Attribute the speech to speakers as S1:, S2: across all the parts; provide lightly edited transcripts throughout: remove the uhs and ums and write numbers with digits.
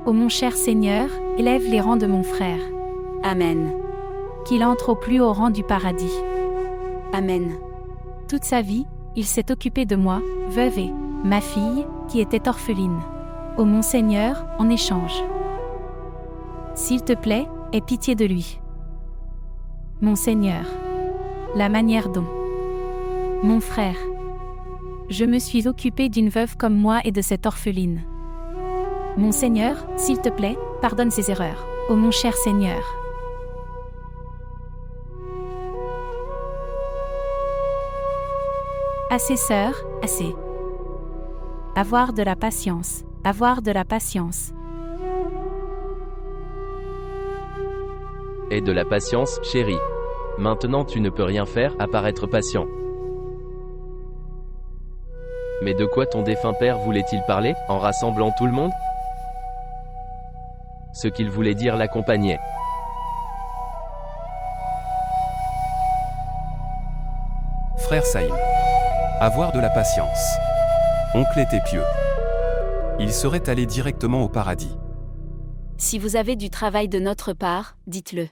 S1: Ô mon cher Seigneur, élève les rangs de mon frère.
S2: Amen.
S1: Qu'il entre au plus haut rang du paradis.
S2: Amen.
S1: Toute sa vie, il s'est occupé de moi, veuve et ma fille, qui était orpheline. Ô mon Seigneur, en échange, s'il te plaît, aie pitié de lui. Mon Seigneur, la manière dont mon frère, je me suis occupé d'une veuve comme moi et de cette orpheline. Mon Seigneur, s'il te plaît, pardonne ses erreurs. Ô mon cher Seigneur. Assez sœur, assez. Avoir de la patience, avoir de la patience.
S3: Aie de la patience, chérie. Maintenant tu ne peux rien faire, à part être patient. Mais de quoi ton défunt père voulait-il parler, en rassemblant tout le monde? Ce qu'il voulait dire l'accompagnait.
S4: Frère Saïm. Avoir de la patience. Oncle était pieux. Il serait allé directement au paradis.
S2: Si vous avez du travail de notre part, dites-le.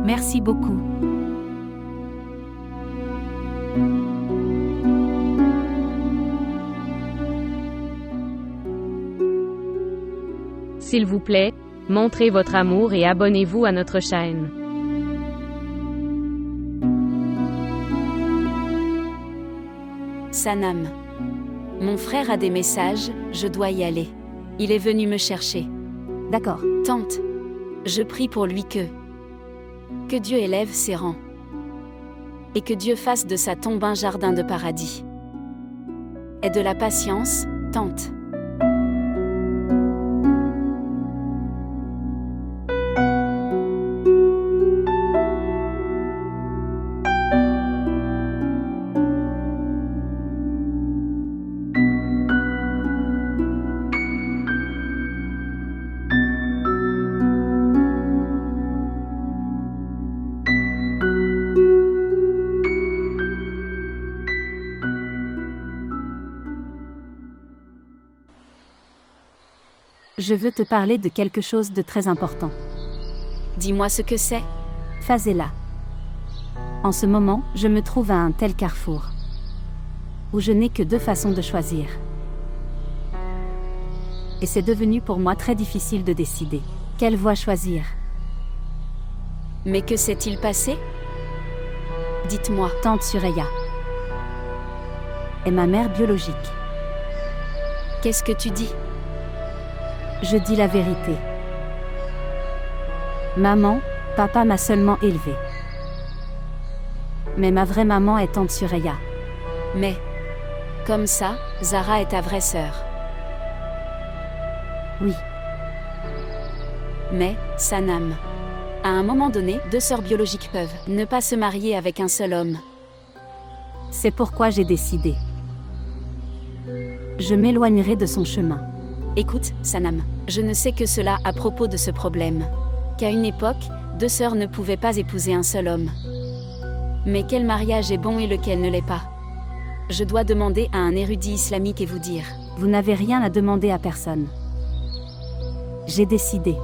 S1: Merci beaucoup.
S5: S'il vous plaît, montrez votre amour et abonnez-vous à notre chaîne.
S2: Sanam. Mon frère a des messages, je dois y aller. Il est venu me chercher.
S6: D'accord.
S2: Tante. Je prie pour lui que Dieu élève ses rangs. Et que Dieu fasse de sa tombe un jardin de paradis. Aie de la patience, tante.
S6: Je veux te parler de quelque chose de très important.
S2: Dis-moi ce que c'est.
S6: Fazela. En ce moment, je me trouve à un tel carrefour, où je n'ai que deux façons de choisir. Et c'est devenu pour moi très difficile de décider. Quelle voie choisir?
S2: Mais que s'est-il passé? Dites-moi.
S6: Tante Sureya est ma mère biologique.
S2: Qu'est-ce que tu dis?
S6: Je dis la vérité. Maman, papa m'a seulement élevée. Mais ma vraie maman est tante Sureya.
S2: Mais, comme ça, Zara est ta vraie sœur.
S6: Oui.
S2: Mais, Sanam. À un moment donné, deux sœurs biologiques peuvent ne pas se marier avec un seul homme.
S6: C'est pourquoi j'ai décidé. Je m'éloignerai de son chemin.
S2: Écoute, Sanam, je ne sais que cela à propos de ce problème. Qu'à une époque, deux sœurs ne pouvaient pas épouser un seul homme. Mais quel mariage est bon et lequel ne l'est pas? Je dois demander à un érudit islamique et vous dire.
S6: Vous n'avez rien à demander à personne. J'ai décidé.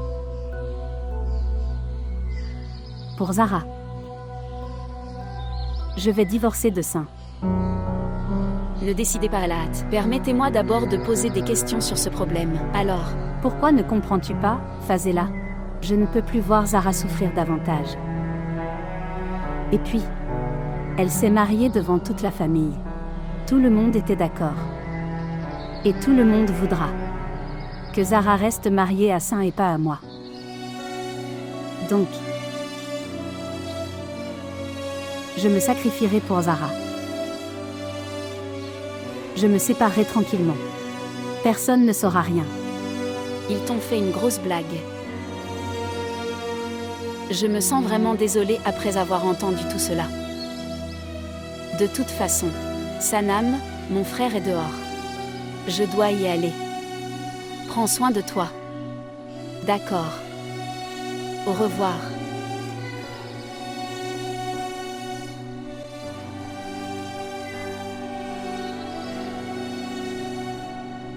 S6: Pour Zara. Je vais divorcer de Saint.
S2: Ne décidez pas à la hâte. Permettez-moi d'abord de poser des questions sur ce problème. Alors,
S6: pourquoi ne comprends-tu pas, Fazela? Je ne peux plus voir Zara souffrir davantage. Et puis, elle s'est mariée devant toute la famille. Tout le monde était d'accord. Et tout le monde voudra que Zara reste mariée à Saint et pas à moi. Donc, je me sacrifierai pour Zara. Je me séparerai tranquillement. Personne ne saura rien.
S2: Ils t'ont fait une grosse blague. Je me sens vraiment désolée après avoir entendu tout cela. De toute façon, Sanam, mon frère est dehors. Je dois y aller. Prends soin de toi. D'accord. Au revoir.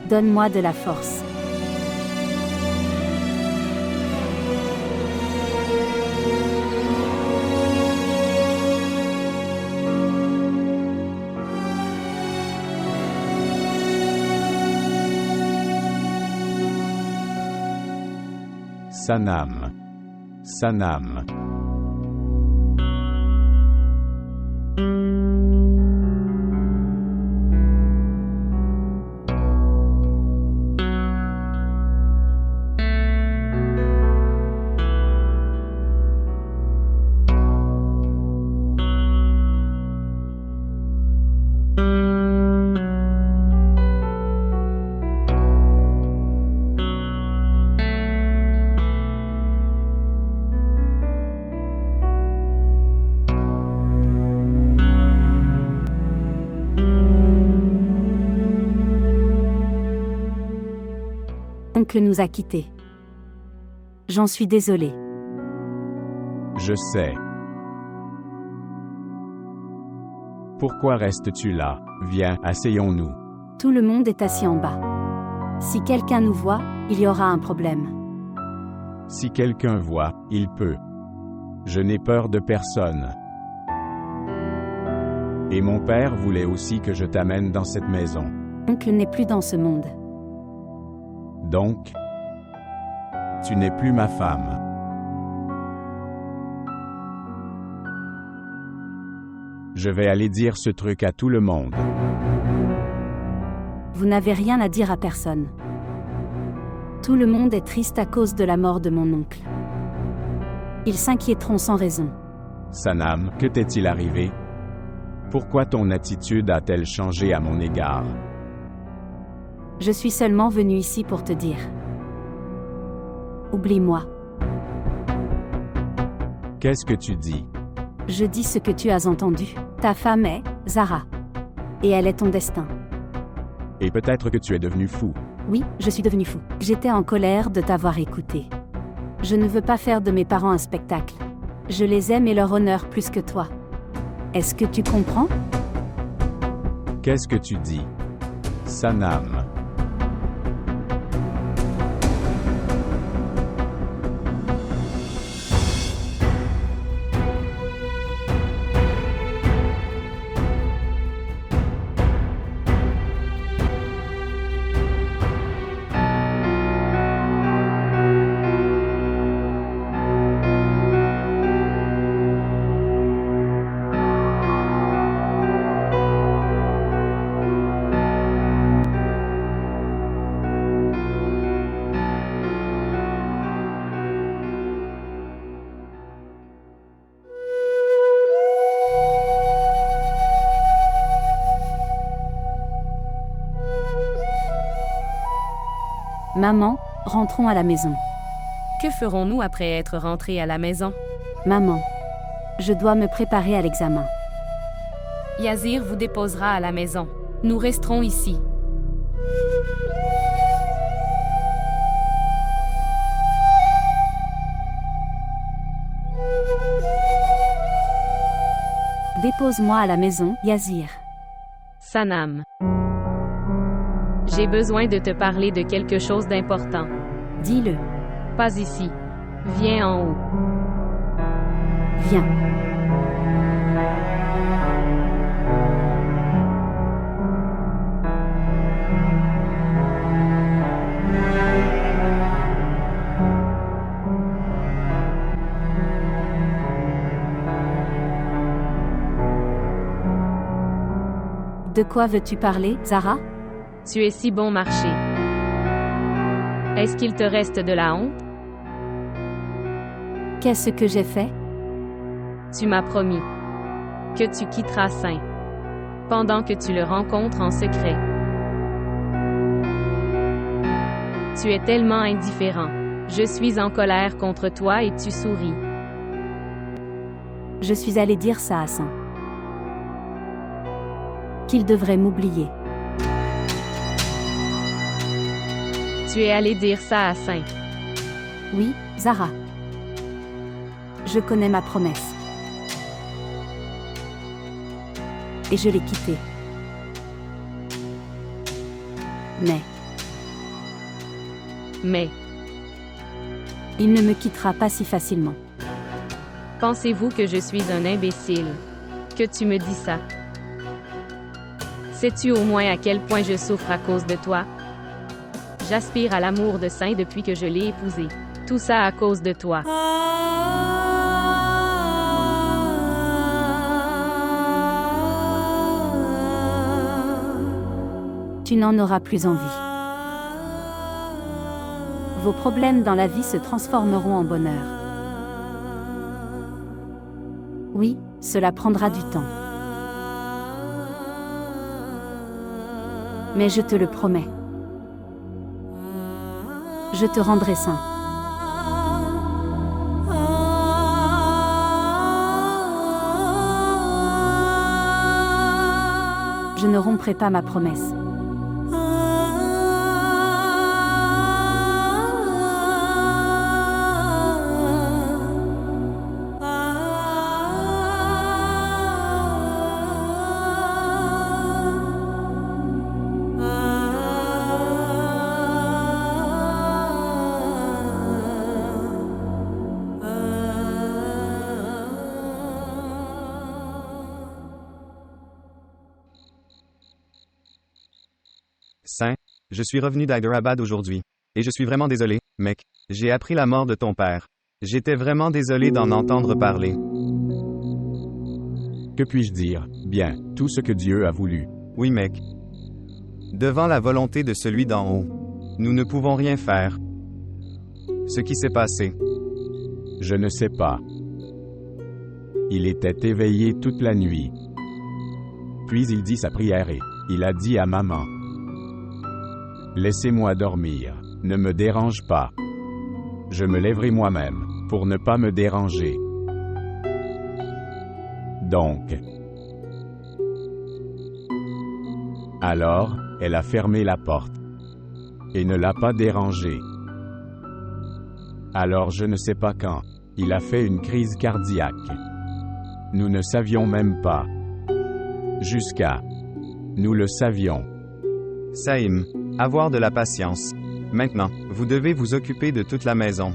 S6: Donne-moi de la force.
S7: Sanam. Sanam.
S6: Oncle nous a quittés. J'en suis désolée.
S7: Je sais. Pourquoi restes-tu là? Viens, asseyons-nous.
S6: Tout le monde est assis en bas. Si quelqu'un nous voit, il y aura un problème.
S7: Si quelqu'un voit, il peut. Je n'ai peur de personne. Et mon père voulait aussi que je t'amène dans cette maison.
S6: Oncle n'est plus dans ce monde.
S7: Donc, tu n'es plus ma femme. Je vais aller dire ce truc à tout le monde.
S6: Vous n'avez rien à dire à personne. Tout le monde est triste à cause de la mort de mon oncle. Ils s'inquiéteront sans raison.
S7: Sanam, que t'est-il arrivé? Pourquoi ton attitude a-t-elle changé à mon égard?
S6: Je suis seulement venue ici pour te dire. Oublie-moi.
S7: Qu'est-ce que tu dis?
S6: Je dis ce que tu as entendu. Ta femme est Zara. Et elle est ton destin.
S7: Et peut-être que tu es devenu fou.
S6: Oui, je suis devenu fou. J'étais en colère de t'avoir écouté. Je ne veux pas faire de mes parents un spectacle. Je les aime et leur honneur plus que toi. Est-ce que tu comprends?
S7: Qu'est-ce que tu dis? Sanam.
S6: Maman, rentrons à la maison.
S5: Que ferons-nous après être rentrés à la maison?
S6: Maman, je dois me préparer à l'examen.
S5: Yazir vous déposera à la maison. Nous resterons ici.
S6: Dépose-moi à la maison, Yazir.
S5: Sanam. J'ai besoin de te parler de quelque chose d'important.
S6: Dis-le.
S5: Pas ici. Viens en haut.
S6: Viens. De quoi veux-tu parler, Zara?
S5: Tu es si bon marché. Est-ce qu'il te reste de la honte?
S6: Qu'est-ce que j'ai fait?
S5: Tu m'as promis que tu quitteras Saint pendant que tu le rencontres en secret. Tu es tellement indifférent. Je suis en colère contre toi et tu souris.
S6: Je suis allée dire ça à Saint. Qu'il devrait m'oublier.
S5: Tu es allé dire ça à Saint.
S6: Oui, Zara. Je connais ma promesse. Et je l'ai quitté. Mais, il ne me quittera pas si facilement.
S5: Pensez-vous que je suis un imbécile? Que tu me dis ça? Sais-tu au moins à quel point je souffre à cause de toi? J'aspire à l'amour de Saint depuis que je l'ai épousé. Tout ça à cause de toi.
S6: Tu n'en auras plus envie. Vos problèmes dans la vie se transformeront en bonheur. Oui, cela prendra du temps. Mais je te le promets. Je te rendrai saint. Je ne romprai pas ma promesse.
S8: Saint, je suis revenu d'Hyderabad aujourd'hui. Et je suis vraiment désolé, mec. J'ai appris la mort de ton père. J'étais vraiment désolé d'en entendre parler.
S7: Que puis-je dire? Bien, tout ce que Dieu a voulu.
S8: Oui, mec. Devant la volonté de celui d'en haut, nous ne pouvons rien faire. Ce qui s'est passé.
S7: Je ne sais pas. Il était éveillé toute la nuit. Puis il dit sa prière et il a dit à maman: Laissez-moi dormir, ne me dérange pas. Je me lèverai moi-même, pour ne pas me déranger. Donc. Alors, elle a fermé la porte. Et ne l'a pas dérangé. Alors je ne sais pas quand, il a fait une crise cardiaque. Nous ne savions même pas. Jusqu'à. Nous le savions.
S8: Saïm, avoir de la patience. Maintenant, vous devez vous occuper de toute la maison.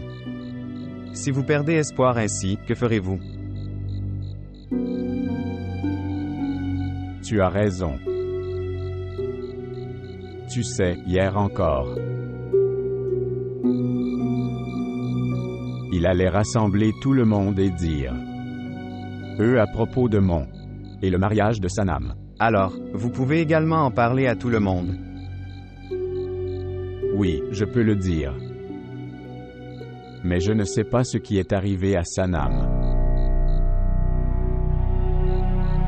S8: Si vous perdez espoir ainsi, que ferez-vous?
S7: Tu as raison. Tu sais, hier encore, il allait rassembler tout le monde et dire: Eux à propos de mon et le mariage de Sanam.
S8: Alors, vous pouvez également en parler à tout le monde.
S7: Oui, je peux le dire. Mais je ne sais pas ce qui est arrivé à Sanam.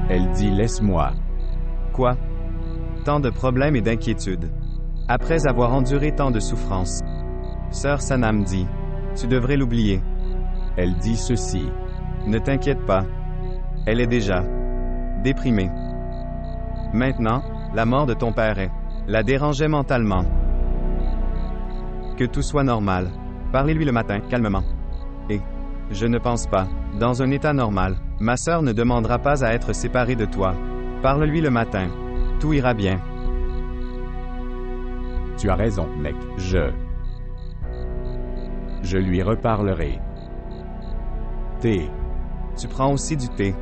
S7: Elle dit: Laisse-moi.
S8: Quoi? Tant de problèmes et d'inquiétudes. Après avoir enduré tant de souffrances. Sœur Sanam dit: Tu devrais l'oublier.
S7: Elle dit ceci:
S8: Ne t'inquiète pas. Elle est déjà déprimée. Maintenant, la mort de ton père la dérangeait mentalement. Que tout soit normal. Parlez-lui le matin, calmement. Et, je ne pense pas, dans un état normal, ma sœur ne demandera pas à être séparée de toi. Parle-lui le matin. Tout ira bien.
S7: Tu as raison, mec. Je lui reparlerai. Thé.
S8: Tu prends aussi du thé.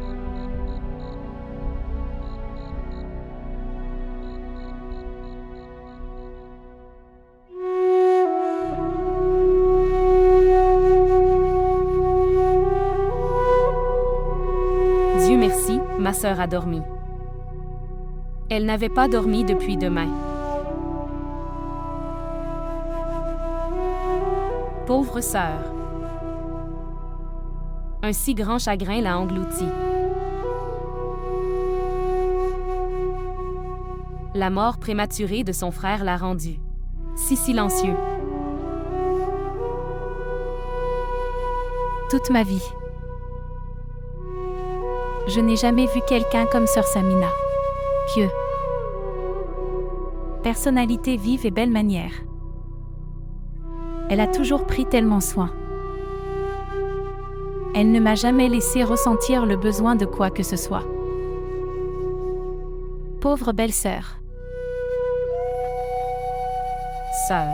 S5: Dieu merci, ma sœur a dormi. Elle n'avait pas dormi depuis demain. Pauvre sœur. Un si grand chagrin l'a engloutie. La mort prématurée de son frère l'a rendu si silencieux.
S1: Toute ma vie, je n'ai jamais vu quelqu'un comme Sœur Samina. Pieux. Personnalité vive et belle manière. Elle a toujours pris tellement soin. Elle ne m'a jamais laissé ressentir le besoin de quoi que ce soit. Pauvre belle-sœur.
S5: Sœur.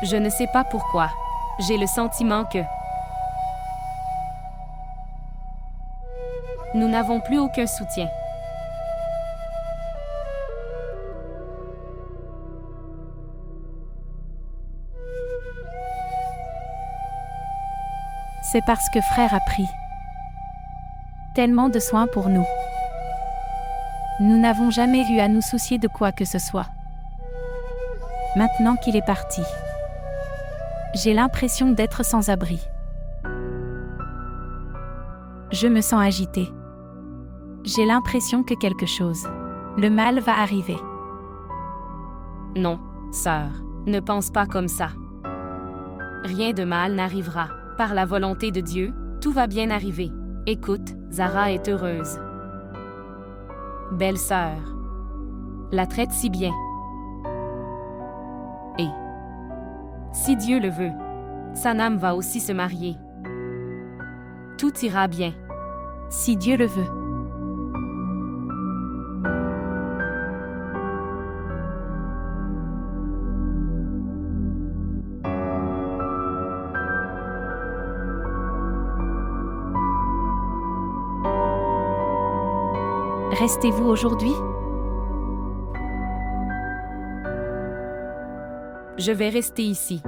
S5: Je ne sais pas pourquoi. J'ai le sentiment que nous n'avons plus aucun soutien.
S1: C'est parce que frère a pris tellement de soin pour nous. Nous n'avons jamais eu à nous soucier de quoi que ce soit. Maintenant qu'il est parti, j'ai l'impression d'être sans abri. Je me sens agitée. J'ai l'impression que quelque chose, le mal va arriver.
S5: Non, sœur, ne pense pas comme ça. Rien de mal n'arrivera. Par la volonté de Dieu, tout va bien arriver. Écoute, Zara est heureuse. Belle sœur. La traite si bien. Et, si Dieu le veut, Sanam va aussi se marier. Tout ira bien.
S1: Si Dieu le veut. Restez-vous aujourd'hui?
S5: Je vais rester ici.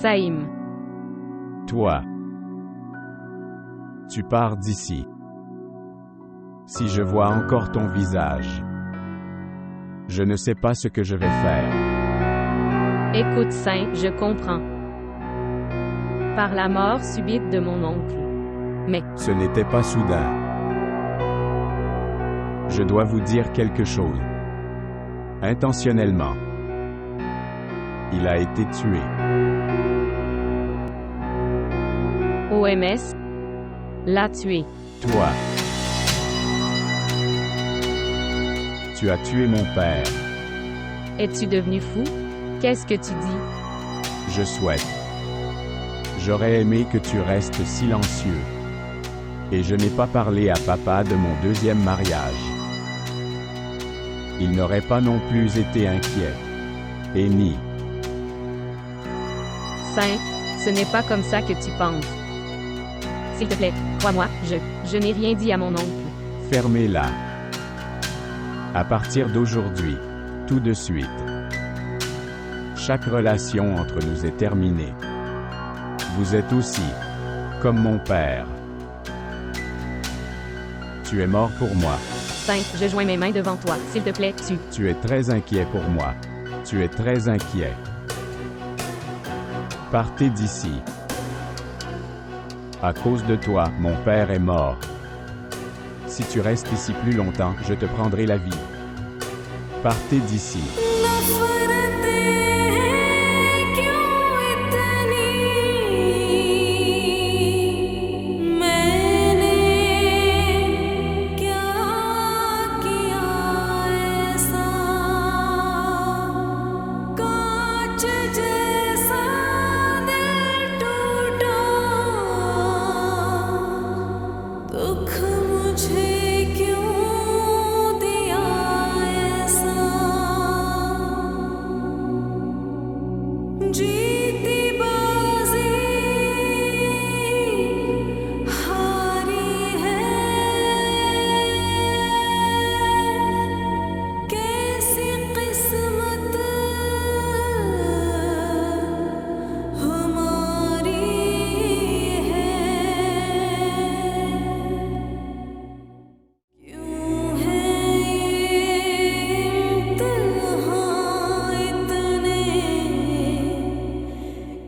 S5: Saïm.
S7: Toi. Tu pars d'ici. Si je vois encore ton visage, je ne sais pas ce que je vais faire.
S5: Écoute, Saint, je comprends. Par la mort subite de mon oncle. Mais
S7: Ce n'était pas soudain. Je dois vous dire quelque chose. Intentionnellement. Il a été tué.
S5: OMS l'a tué.
S7: Toi. Tu as tué mon père.
S5: Es-tu devenu fou? Qu'est-ce que tu dis?
S7: Je souhaite. J'aurais aimé que tu restes silencieux. Et je n'ai pas parlé à papa de mon deuxième mariage. Il n'aurait pas non plus été inquiet. Et ni.
S5: Saint, ce n'est pas comme ça que tu penses. S'il te plaît, crois-moi, je n'ai rien dit à mon oncle.
S7: Fermez-la. À partir d'aujourd'hui, tout de suite. Chaque relation entre nous est terminée. Vous êtes aussi, comme mon père. Tu es mort pour moi.
S5: Saint, je joins mes mains devant toi. S'il te plaît,
S7: Tu es très inquiet pour moi. Tu es très inquiet. Partez d'ici. À cause de toi, mon père est mort. Si tu restes ici plus longtemps, je te prendrai la vie. Partez d'ici.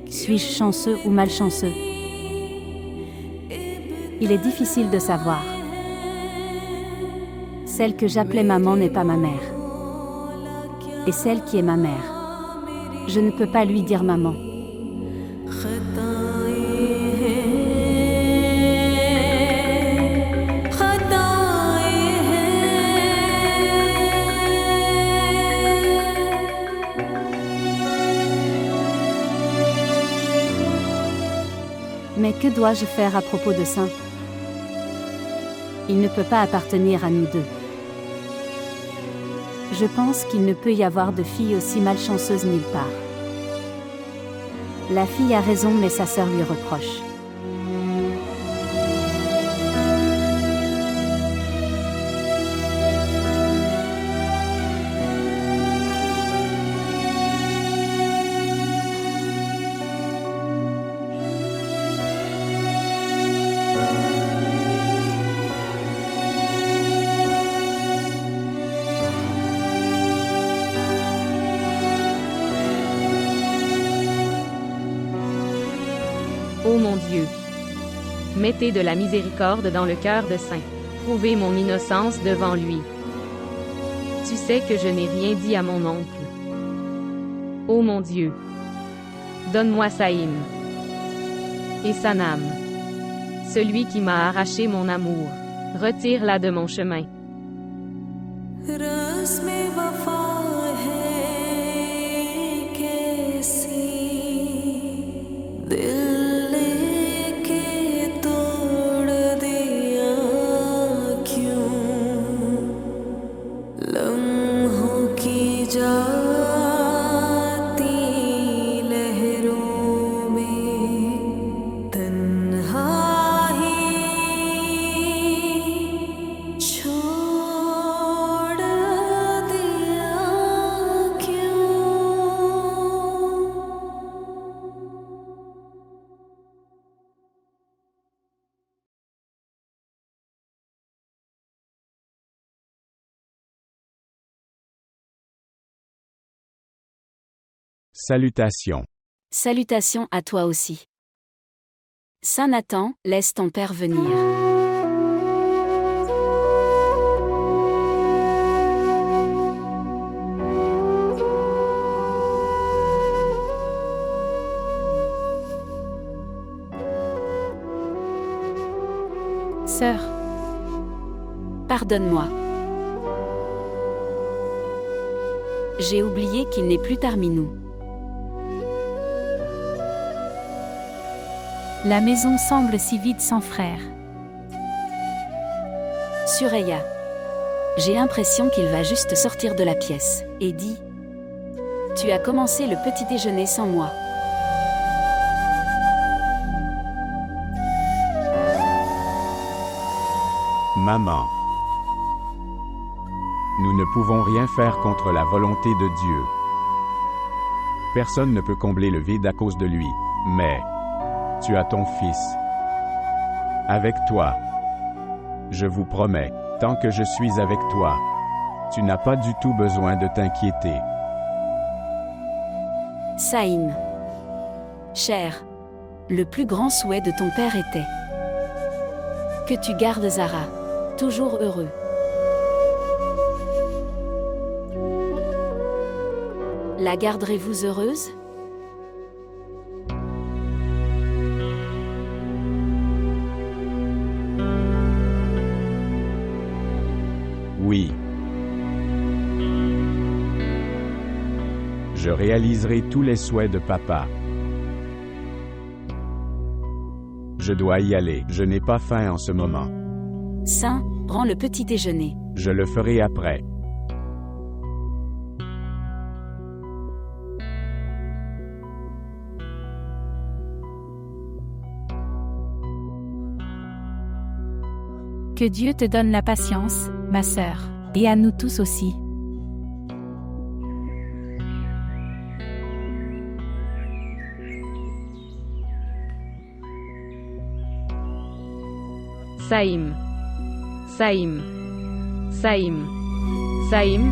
S6: Suis-je chanceux ou malchanceux? Il est difficile de savoir. Celle que j'appelais maman n'est pas ma mère. Et celle qui est ma mère, je ne peux pas lui dire maman. Que dois-je faire à propos de ça? Il ne peut pas appartenir à nous deux. Je pense qu'il ne peut y avoir de fille aussi malchanceuse nulle part. La fille a raison, mais sa sœur lui reproche.
S5: Ô mon Dieu, mettez de la miséricorde dans le cœur de Saint. Prouvez mon innocence devant lui. Tu sais que je n'ai rien dit à mon oncle. Ô mon Dieu, donne-moi Saïm et Sanam, celui qui m'a arraché mon amour. Retire-la de mon chemin.
S7: Salutations.
S2: Salutations à toi aussi. Saint Nathan, laisse ton Père venir.
S1: Sœur,
S2: Pardonne-moi. J'ai oublié qu'il n'est plus parmi nous.
S1: la maison semble si vide sans frère.
S2: Suraya. J'ai l'impression qu'il va juste sortir de la pièce, et dit « Tu as commencé le petit déjeuner sans moi. »
S7: Maman. Nous ne pouvons rien faire contre la volonté de Dieu. Personne ne peut combler le vide à cause de lui, mais tu as ton Fils. Avec toi. Je vous promets, tant que je suis avec toi, tu n'as pas du tout besoin de t'inquiéter.
S2: Saïm. Cher, le plus grand souhait de ton père était que tu gardes Zara, toujours heureux. La garderez-vous heureuse ?
S7: Oui. Je réaliserai tous les souhaits de papa. Je dois y aller, je n'ai pas faim en ce moment.
S2: Saint, prends le petit déjeuner.
S7: Je le ferai après.
S1: Que Dieu te donne la patience, ma sœur, et à nous tous aussi.
S5: Saïm. Saïm. Saïm. Saïm.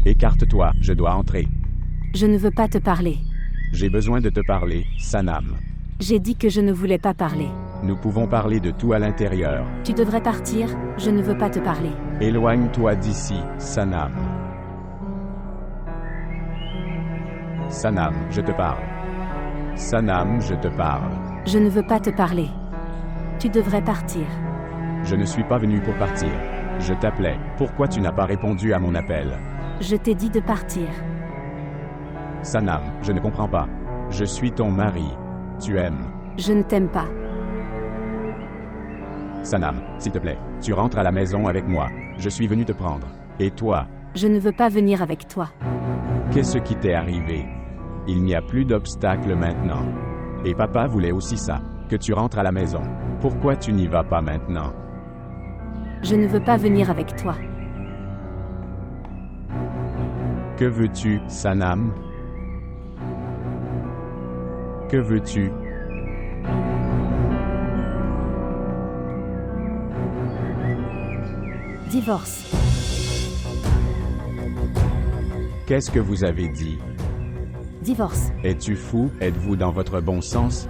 S7: Écarte-toi, je dois entrer.
S6: Je ne veux pas te parler.
S7: J'ai besoin de te parler, Sanam.
S6: J'ai dit que je ne voulais pas parler.
S7: Nous pouvons parler de tout à l'intérieur.
S6: Tu devrais partir, je ne veux pas te parler.
S7: Éloigne-toi d'ici, Sanam. Sanam, je te parle. Sanam, je te parle.
S6: Je ne veux pas te parler. Tu devrais partir.
S7: Je ne suis pas venu pour partir. Je t'appelais. Pourquoi tu n'as pas répondu à mon appel?
S6: Je t'ai dit de partir.
S7: Sanam, je ne comprends pas. Je suis ton mari. Tu aimes.
S6: Je ne t'aime pas.
S7: Sanam, s'il te plaît, tu rentres à la maison avec moi. Je suis venu te prendre. Et toi?
S6: Je ne veux pas venir avec toi.
S7: Qu'est-ce qui t'est arrivé? Il n'y a plus d'obstacle maintenant. Et papa voulait aussi ça, que tu rentres à la maison. Pourquoi tu n'y vas pas maintenant?
S6: Je ne veux pas venir avec toi.
S7: Que veux-tu, Sanam? Que veux-tu?
S6: Divorce.
S7: Qu'est-ce que vous avez dit?
S6: Divorce.
S7: Es-tu fou? Êtes-vous dans votre bon sens?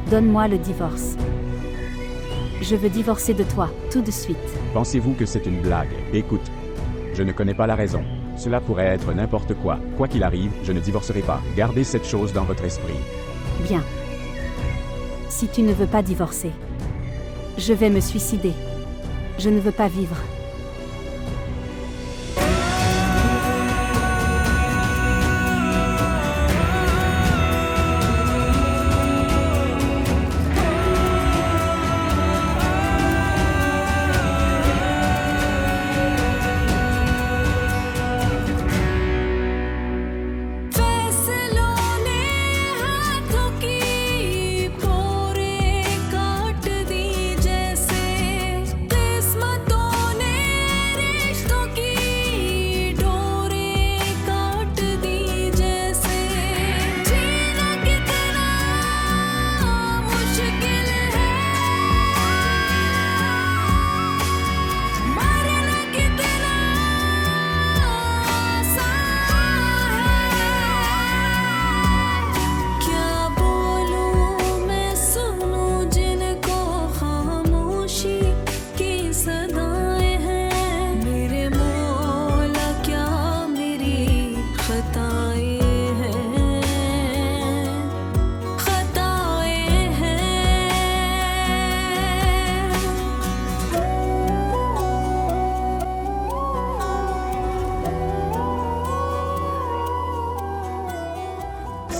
S6: Donne-moi le divorce. Je veux divorcer de toi, tout de suite.
S7: Pensez-vous que c'est une blague? Écoute, je ne connais pas la raison. Cela pourrait être n'importe quoi. Quoi qu'il arrive, je ne divorcerai pas. Gardez cette chose dans votre esprit.
S6: Bien. Si tu ne veux pas divorcer, je vais me suicider. Je ne veux pas vivre.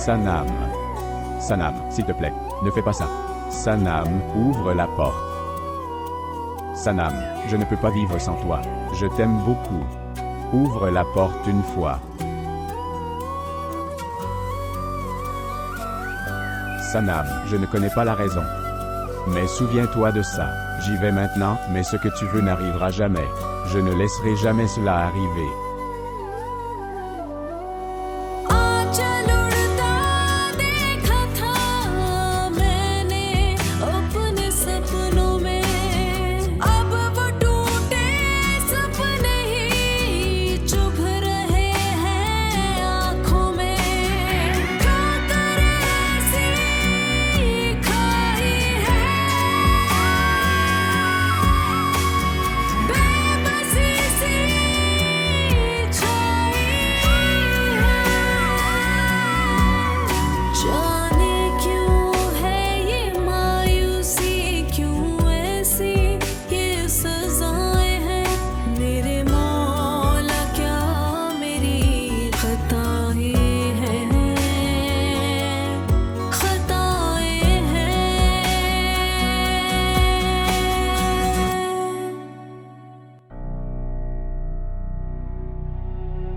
S7: Sanam. Sanam, s'il te plaît, ne fais pas ça. Sanam, ouvre la porte. Sanam, je ne peux pas vivre sans toi. Je t'aime beaucoup. Ouvre la porte une fois. Sanam, je ne connais pas la raison. Mais souviens-toi de ça. J'y vais maintenant, mais ce que tu veux n'arrivera jamais. Je ne laisserai jamais cela arriver.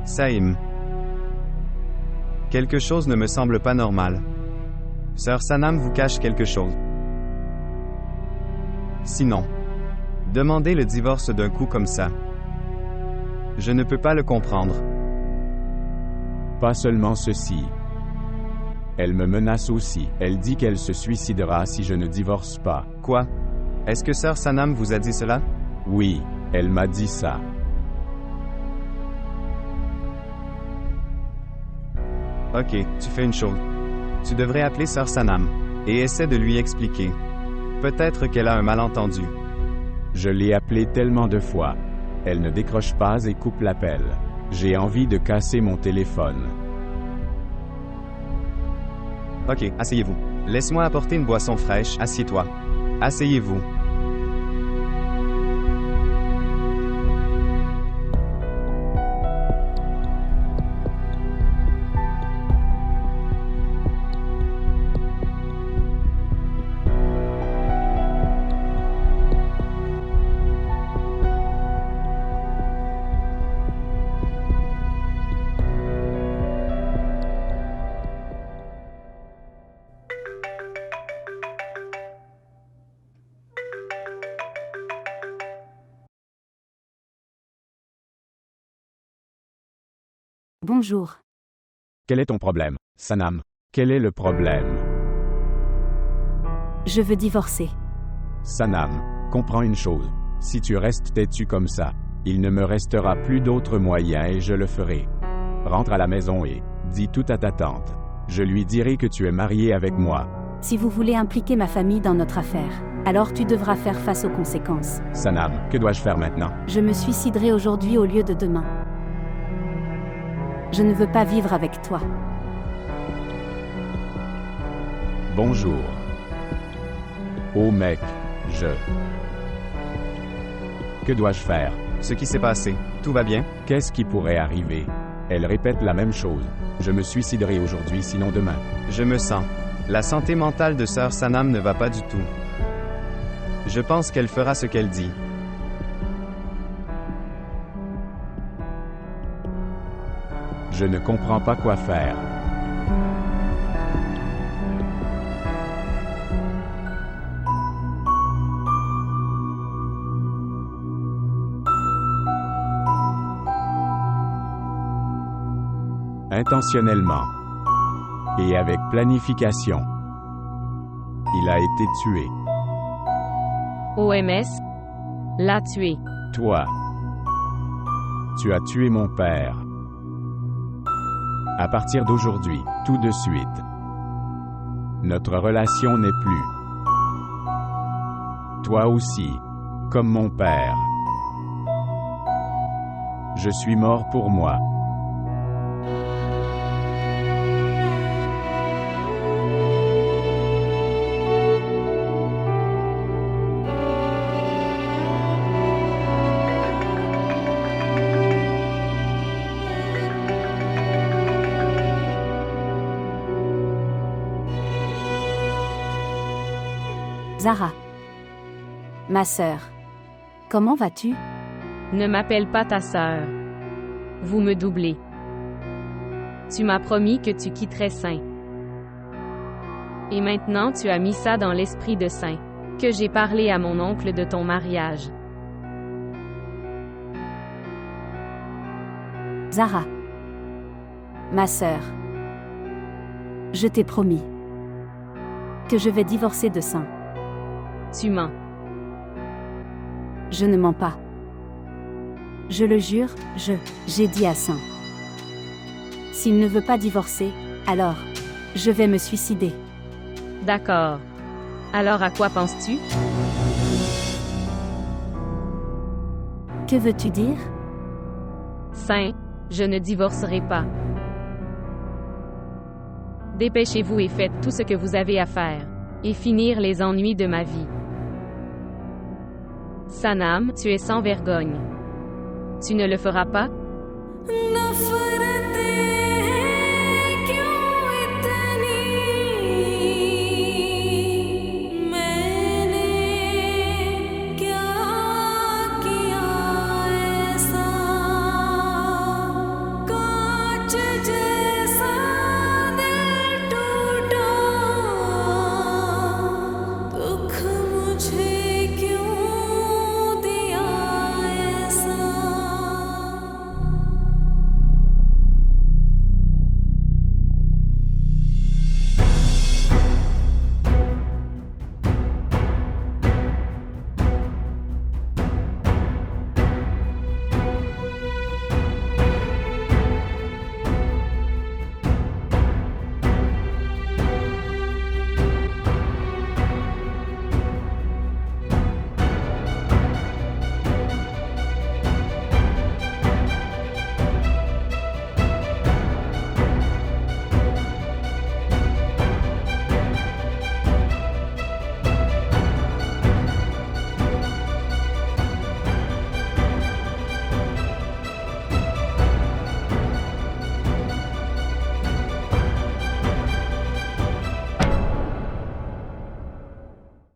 S8: Saïm. Quelque chose ne me semble pas normal. Sœur Sanam vous cache quelque chose. Sinon, demandez le divorce d'un coup comme ça. Je ne peux pas le comprendre.
S7: Pas seulement ceci. Elle me menace aussi. Elle dit qu'elle se suicidera si je ne divorce pas.
S8: Quoi? Est-ce que Sœur Sanam vous a dit cela?
S7: Oui, elle m'a dit ça.
S8: Ok, tu fais une chose. Tu devrais appeler Sœur Sanam. Et essaie de lui expliquer. Peut-être qu'elle a un malentendu.
S7: Je l'ai appelée tellement de fois. Elle ne décroche pas et coupe l'appel. J'ai envie de casser mon téléphone.
S8: Ok, asseyez-vous. Laisse-moi apporter une boisson fraîche, assieds-toi. Asseyez-vous.
S6: Bonjour.
S7: Quel est ton problème, Sanam? Quel est le problème?
S6: Je veux divorcer.
S7: Sanam, comprends une chose. Si tu restes têtu comme ça, il ne me restera plus d'autre moyen et je le ferai. Rentre à la maison et dis tout à ta tante. Je lui dirai que tu es marié avec moi.
S6: Si vous voulez impliquer ma famille dans notre affaire, alors tu devras faire face aux conséquences.
S7: Sanam, que dois-je faire maintenant?
S6: Je me suiciderai aujourd'hui au lieu de demain. Je ne veux pas vivre avec toi.
S7: Bonjour. Oh mec, Que dois-je faire?
S8: Ce qui s'est passé, tout va bien?
S7: Qu'est-ce qui pourrait arriver? Elle répète la même chose. Je me suiciderai aujourd'hui sinon demain.
S8: Je me sens. La santé mentale de Sœur Sanam ne va pas du tout. Je pense qu'elle fera ce qu'elle dit.
S7: Je ne comprends pas quoi faire. Intentionnellement. Et avec planification. Il a été tué.
S5: OMS l'a tué.
S7: Toi. Tu as tué mon père. À partir d'aujourd'hui, tout de suite. Notre relation n'est plus. Toi aussi, comme mon père. Je suis mort pour moi.
S6: Zara. Ma sœur. Comment vas-tu?
S5: Ne m'appelle pas ta sœur. Vous me doublez. Tu m'as promis que tu quitterais Saint. Et maintenant tu as mis ça dans l'esprit de Saint, que j'ai parlé à mon oncle de ton mariage.
S6: Zara. Ma sœur. Je t'ai promis que je vais divorcer de Saint.
S5: Tu mens.
S6: Je ne mens pas. Je le jure, j'ai dit à Saint. S'il ne veut pas divorcer, alors, je vais me suicider.
S5: D'accord. Alors à quoi penses-tu?
S6: Que veux-tu dire?
S5: Saint, je ne divorcerai pas. Dépêchez-vous et faites tout ce que vous avez à faire, et finir les ennuis de ma vie. Sanam, tu es sans vergogne. Tu ne le feras pas?